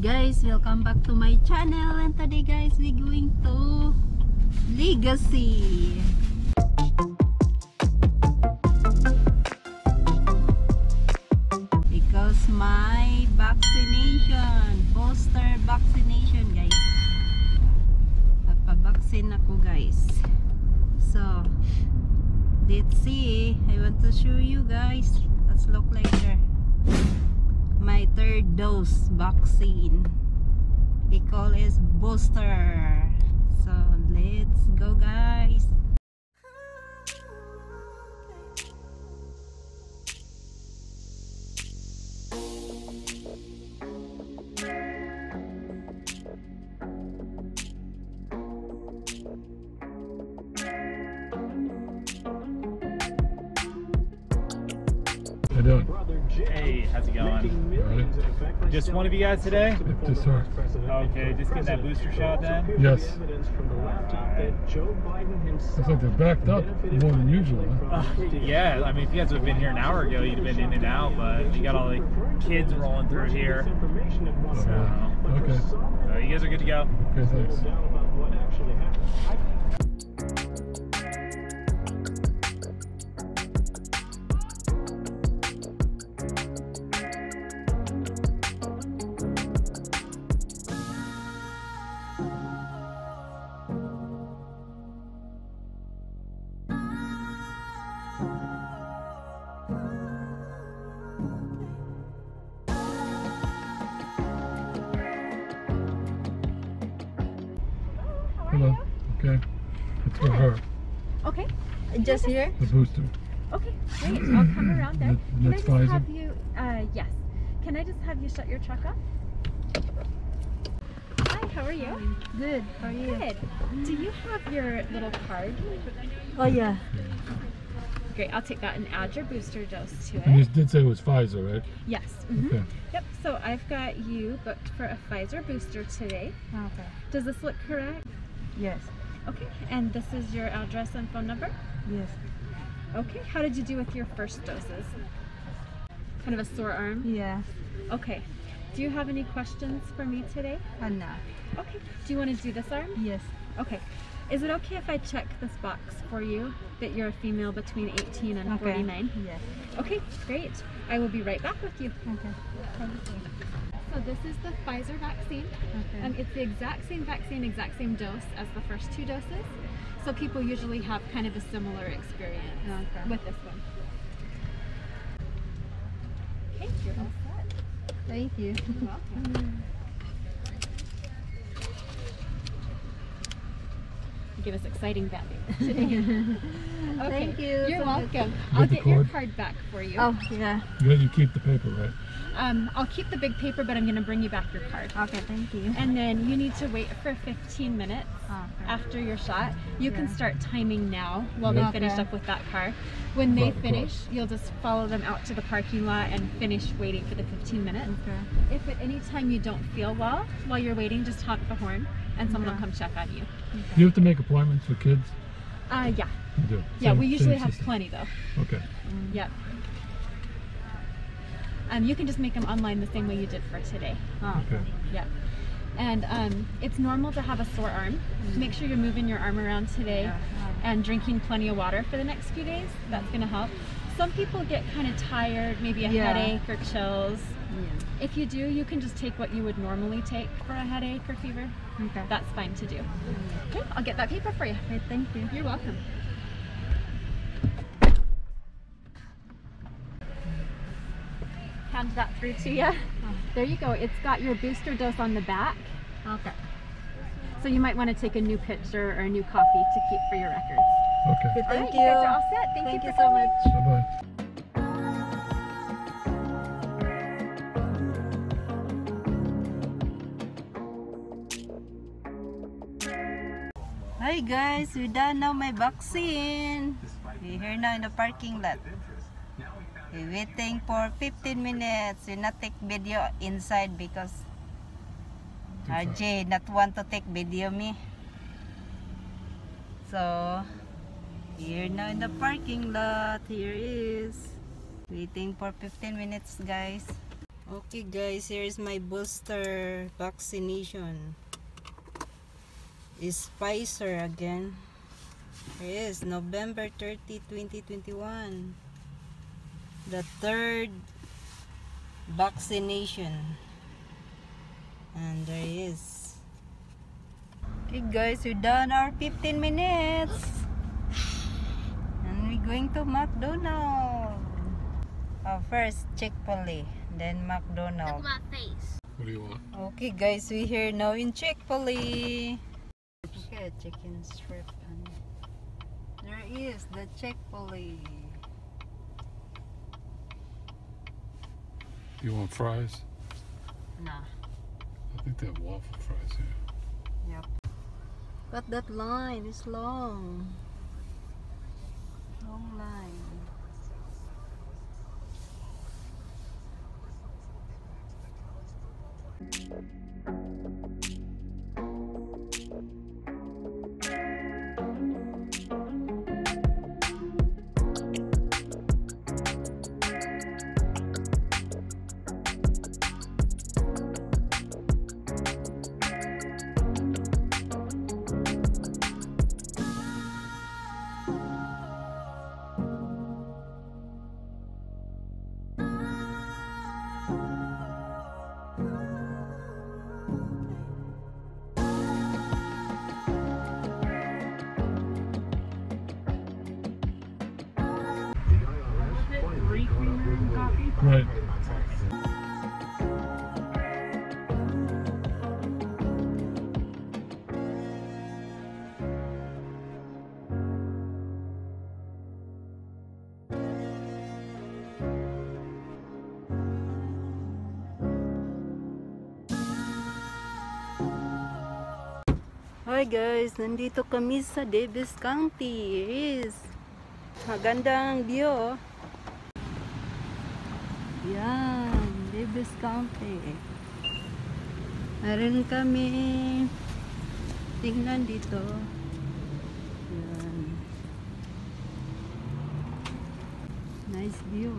guys, welcome back to my channel, and today guys we're going to Legacy because my booster vaccination guys, nagpa-vaccine ako guys. So let's see, I want to show you guys. Let's look later. My third dose vaccine. We call it booster. So let's go guys. How you doing? Hey, how's it going? Right. Just one of you guys today? Just her. Okay, just getting that booster shot then? Yes. Looks like they're backed up more than usual, huh? Yeah, I mean, if you guys would have been here an hour ago, you'd have been in and out, but you got all the kids rolling through here. So, Okay. so you guys are good to go. Okay, thanks. Hello. Okay. It's for her. Okay, just here? The booster. Okay, great. I'll come around there. Can I That's just Pfizer? have you, yes. Can I just have you shut your truck off? Hi, how are you? Good. How are you? Good. Do you have your little card? Oh yeah. Great, I'll take that and add your booster dose to And you it. did say it was Pfizer, right? Yes. Okay. Yep, so I've got you booked for a Pfizer booster today. Okay. Does this look correct? Yes. Okay, and this is your address and phone number? Yes. Okay, how did you do with your first doses? Kind of a sore arm? Yeah. Okay. Do you have any questions for me today? No. Okay. Do you want to do this arm? Yes. Okay. Is it okay if I check this box for you that you're a female between 18 and Okay. 49? Yes. Okay, great. I will be right back with you. Okay. Thank you. So this is the Pfizer vaccine. Okay. It's the exact same vaccine, exact same dose as the first two doses. So people usually have kind of a similar experience Okay. with this one. Okay, you're all set. Thank you. You're welcome. Give us exciting value today. Okay. Thank you You're so much. welcome. You I'll got the get your card? card back for you. Oh yeah. Good, you keep the paper, right? I'll keep the big paper, but I'm going to bring you back your card. Okay. Thank you. And then you need to wait for 15 minutes Okay. after your shot. You can Yeah. start timing now while Yeah. they finish Okay. up with that car. When they Of course. finish, you'll just follow them out to the parking lot and finish waiting for the 15 minutes. Okay. If at any time you don't feel well while you're waiting, just honk the horn and someone will Okay. come check on you. Do you have to make appointments with kids? Yeah. You do. Yeah, Same- we usually same have system. plenty though. Okay. Yep. You can just make them online the same way you did for today. Okay. Yep. And it's normal to have a sore arm. Make sure you're moving your arm around today and drinking plenty of water for the next few days. That's going to help. Some people get kind of tired, maybe a Yeah. headache or chills. Yeah. If you do, you can just take what you would normally take for a headache or fever. Okay. That's fine to do. Okay, I'll get that paper for you. Okay. Thank you. You're welcome. Hand that through to you. There you go. It's got your booster dose on the back. Okay. So you might want to take a new picture or a new copy to keep for your records. Okay. Okay. All Thank right, you. You guys are all set. Thank you for so coming. much. Bye-bye. Hi guys, we're done now my vaccine. We're here now in the parking lot. We're waiting for 15 minutes. We not take video inside because RJ not want to take video me. So here now in the parking lot. Here is waiting for 15 minutes guys. Okay guys, here is my booster vaccination. Is Pfizer again. Here is November 30, 2021. The third vaccination. And there he is. Okay guys, we're done our 15 minutes. And we're going to McDonald's. First Chick-fil-A, then McDonald's. Look at my face. What do you want? Okay guys, we're here now in Chick-fil-A. Okay, chicken strip. And there is the Chick-fil-A. You want fries? Nah. I think they have waffle fries here. Yep. But that line is long. Long line. Right. Hi guys, nandito kami sa Davis County. Here is magandang view. Yan, Davis County. Meron kami tingnan dito. Yan. Nice view.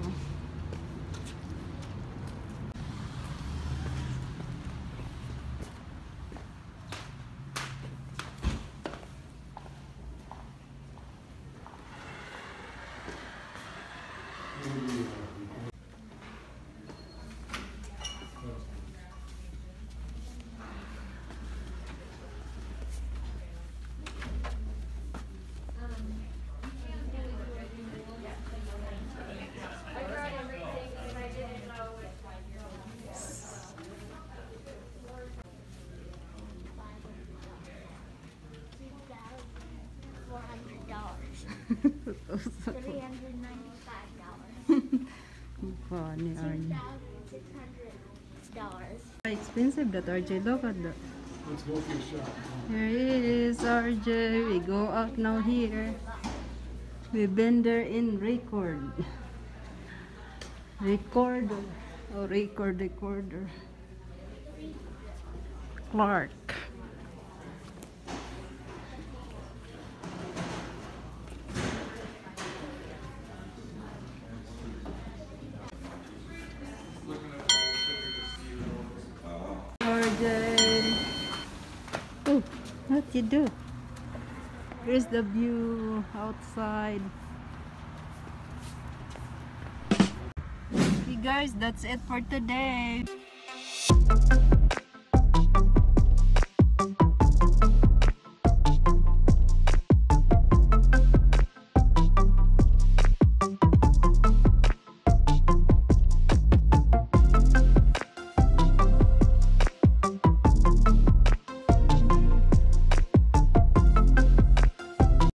$395. Funny, RJ. $2,600. Expensive that, RJ. Look at that. Let's go for a shot. Here it is, RJ. We go out now here. We've been there in recorder. Oh, recorder. Clark. Oh, what you do? Here's the view outside. Okay guys, that's it for today.